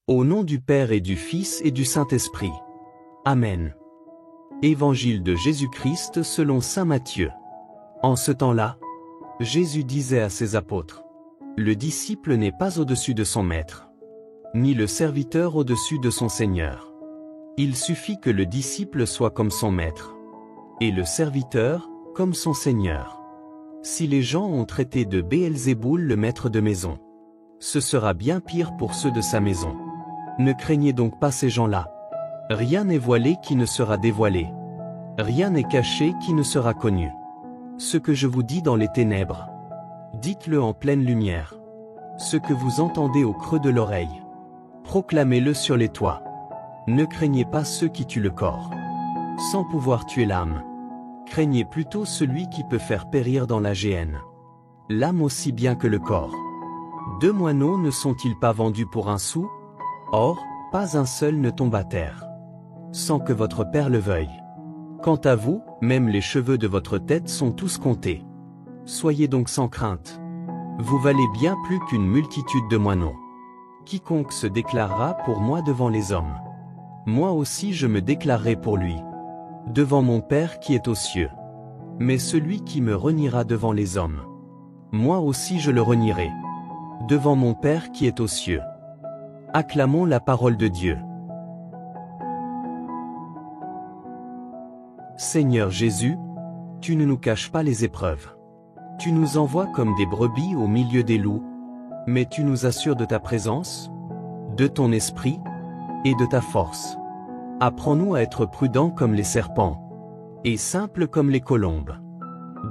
Au nom du Père et du Fils et du Saint-Esprit. Amen. Évangile de Jésus-Christ selon saint Matthieu. En ce temps-là, Jésus disait à ses apôtres: Le disciple n'est pas au-dessus de son maître, ni le serviteur au-dessus de son Seigneur. Il suffit que le disciple soit comme son maître, et le serviteur comme son Seigneur. Si les gens ont traité de Béelzéboul le maître de maison, ce sera bien pire pour ceux de sa maison. Ne craignez donc pas ces gens-là. Rien n'est voilé qui ne sera dévoilé. Rien n'est caché qui ne sera connu. Ce que je vous dis dans les ténèbres, dites-le en pleine lumière. Ce que vous entendez au creux de l'oreille, proclamez-le sur les toits. Ne craignez pas ceux qui tuent le corps, sans pouvoir tuer l'âme. Craignez plutôt celui qui peut faire périr dans la géhenne l'âme aussi bien que le corps. 2 moineaux ne sont-ils pas vendus pour 1 sou? Or, pas un seul ne tombe à terre, sans que votre Père le veuille. Quant à vous, même les cheveux de votre tête sont tous comptés. Soyez donc sans crainte. Vous valez bien plus qu'une multitude de moineaux. Quiconque se déclarera pour moi devant les hommes, moi aussi je me déclarerai pour lui, devant mon Père qui est aux cieux. Mais celui qui me reniera devant les hommes, moi aussi je le renierai, devant mon Père qui est aux cieux. Acclamons la parole de Dieu. Seigneur Jésus, tu ne nous caches pas les épreuves. Tu nous envoies comme des brebis au milieu des loups, mais tu nous assures de ta présence, de ton esprit et de ta force. Apprends-nous à être prudents comme les serpents, et simples comme les colombes.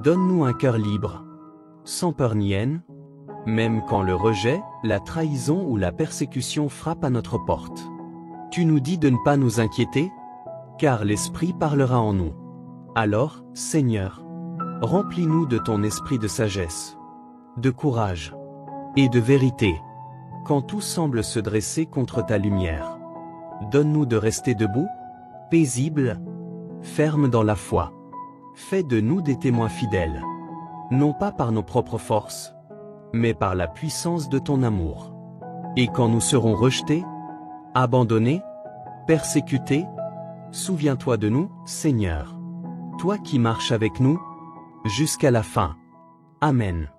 Donne-nous un cœur libre, sans peur ni haine, même quand le rejet, la trahison ou la persécution frappent à notre porte. Tu nous dis de ne pas nous inquiéter, car l'Esprit parlera en nous. Alors, Seigneur, remplis-nous de ton esprit de sagesse, de courage et de vérité, quand tout semble se dresser contre ta lumière. Donne-nous de rester debout, paisibles, fermes dans la foi. Fais de nous des témoins fidèles, non pas par nos propres forces, mais par la puissance de ton amour. Et quand nous serons rejetés, abandonnés, persécutés, souviens-toi de nous, Seigneur, toi qui marches avec nous, jusqu'à la fin. Amen.